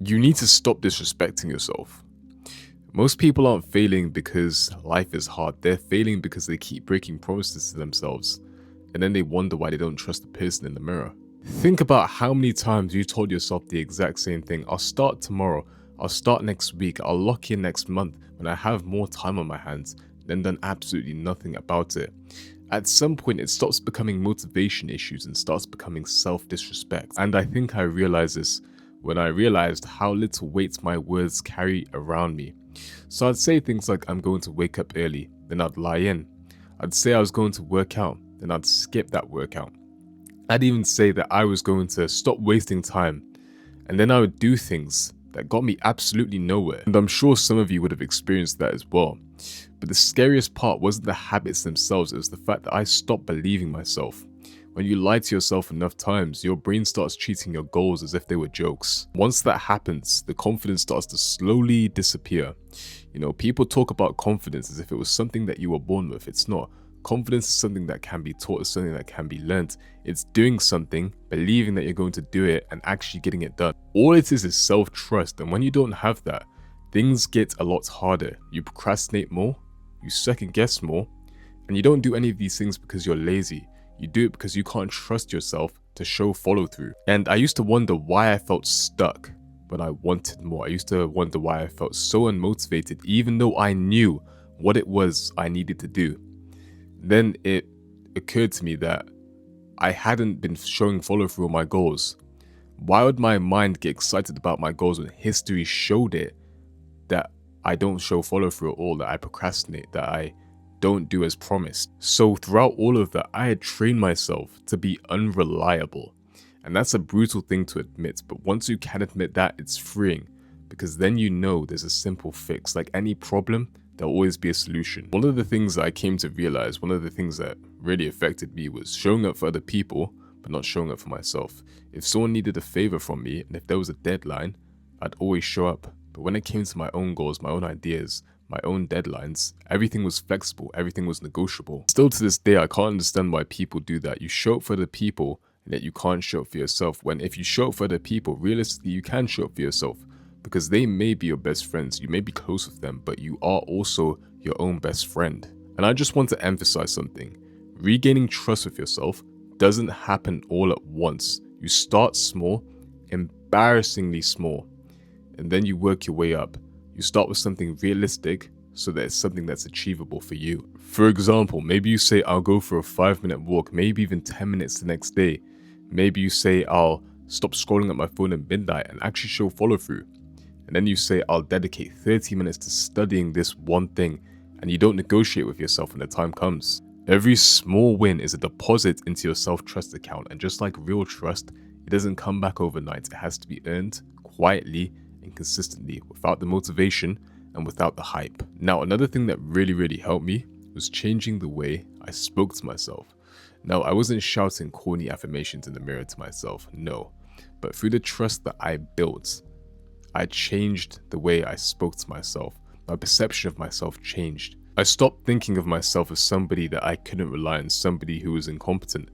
You need to stop disrespecting yourself. Most people aren't failing because life is hard. They're failing because they keep breaking promises to themselves. And then they wonder why they don't trust the person in the mirror. Think about how many times you told yourself the exact same thing. I'll start tomorrow. I'll start next week. I'll lock in next month when I have more time on my hands. Then done absolutely nothing about it. At some point, it stops becoming motivation issues and starts becoming self-disrespect. And I think I realized this when I realized how little weight my words carry around me. So I'd say things like I'm going to wake up early, then I'd lie in. I'd say I was going to work out, then I'd skip that workout. I'd even say that I was going to stop wasting time, and then I would do things that got me absolutely nowhere. And I'm sure some of you would have experienced that as well. But the scariest part wasn't the habits themselves, it was the fact that I stopped believing myself. When you lie to yourself enough times, your brain starts treating your goals as if they were jokes. Once that happens, the confidence starts to slowly disappear. You know, people talk about confidence as if it was something that you were born with. It's not. Confidence is something that can be taught, it's something that can be learned. It's doing something, believing that you're going to do it, and actually getting it done. All it is self-trust, and when you don't have that, things get a lot harder. You procrastinate more, you second guess more, and you don't do any of these things because you're lazy. You do it because you can't trust yourself to show follow through. And I used to wonder why I felt stuck when I wanted more. I used to wonder why I felt so unmotivated, even though I knew what it was I needed to do. Then it occurred to me that I hadn't been showing follow through on my goals. Why would my mind get excited about my goals when history showed it that I don't show follow through at all, that I procrastinate, that I don't do as promised? So throughout all of that, I had trained myself to be unreliable. And that's a brutal thing to admit, but once you can admit that, it's freeing, because then you know there's a simple fix. Like any problem, there'll always be a solution. One of the things that I came to realize, one of the things that really affected me was showing up for other people, but not showing up for myself. If someone needed a favor from me, and if there was a deadline, I'd always show up. But when it came to my own goals, my own ideas, my own deadlines, everything was flexible, everything was negotiable. Still to this day, I can't understand why people do that. You show up for the people, and yet you can't show up for yourself. When if you show up for the people, realistically, you can show up for yourself, because they may be your best friends, you may be close with them, but you are also your own best friend. And I just want to emphasize something. Regaining trust with yourself doesn't happen all at once. You start small, embarrassingly small, and then you work your way up. You start with something realistic so that it's something that's achievable for you. For example, maybe you say, I'll go for a 5-minute walk, maybe even 10 minutes the next day. Maybe you say, I'll stop scrolling at my phone at midnight and actually show follow through. And then you say, I'll dedicate 30 minutes to studying this one thing, and you don't negotiate with yourself when the time comes. Every small win is a deposit into your self-trust account, and just like real trust, it doesn't come back overnight. It has to be earned quietly and consistently, without the motivation and without the hype. Now, another thing that really helped me was changing the way I spoke to myself. Now, I wasn't shouting corny affirmations in the mirror to myself, no. But through the trust that I built, I changed the way I spoke to myself. My perception of myself changed. I stopped thinking of myself as somebody that I couldn't rely on, somebody who was incompetent.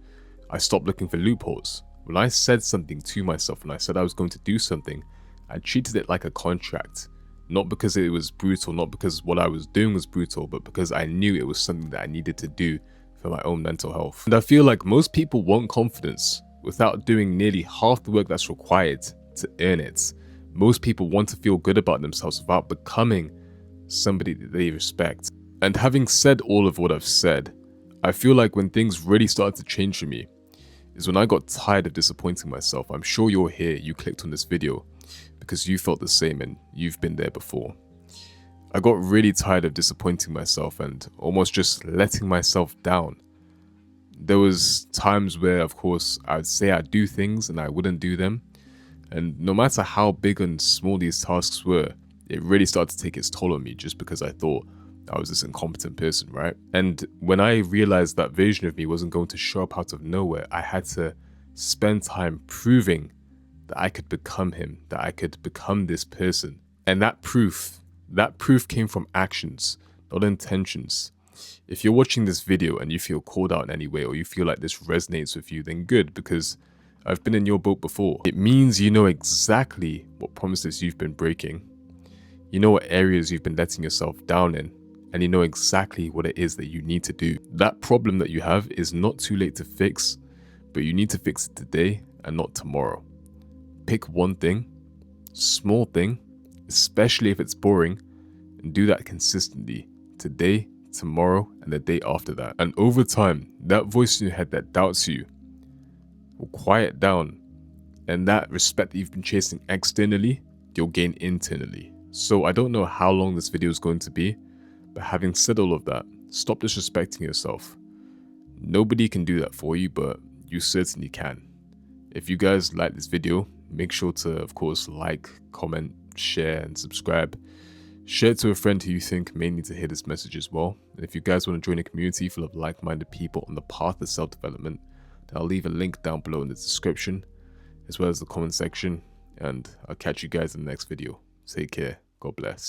I stopped looking for loopholes. When I said something to myself, when I said I was going to do something, I treated it like a contract. Not because it was brutal, not because what I was doing was brutal, but because I knew it was something that I needed to do for my own mental health. And I feel like most people want confidence without doing nearly half the work that's required to earn it. Most people want to feel good about themselves without becoming somebody that they respect. And having said all of what I've said, I feel like when things really started to change for me is when I got tired of disappointing myself. I'm sure you're here, you clicked on this video because you felt the same and you've been there before. I got really tired of disappointing myself and almost just letting myself down. There was times where, of course, I would say I'd do things and I wouldn't do them. And no matter how big and small these tasks were, it really started to take its toll on me just because I thought I was this incompetent person, right? And when I realized that version of me wasn't going to show up out of nowhere, I had to spend time proving that I could become him, that I could become this person. And that proof came from actions, not intentions. If you're watching this video and you feel called out in any way, or you feel like this resonates with you, then good, because I've been in your boat before. It means you know exactly what promises you've been breaking. You know what areas you've been letting yourself down in, and you know exactly what it is that you need to do. That problem that you have is not too late to fix, but you need to fix it today and not tomorrow. Pick one thing, small thing, especially if it's boring, and do that consistently today, tomorrow, and the day after that. And over time, that voice in your head that doubts you will quiet down, and that respect that you've been chasing externally, you'll gain internally. So I don't know how long this video is going to be, but having said all of that, stop disrespecting yourself. Nobody can do that for you, but you certainly can. If you guys like this video, make sure to, of course, like, comment, share, and subscribe. Share it to a friend who you think may need to hear this message as well. And if you guys want to join a community full of like-minded people on the path of self-development, then I'll leave a link down below in the description, as well as the comment section. And I'll catch you guys in the next video. Take care. God bless.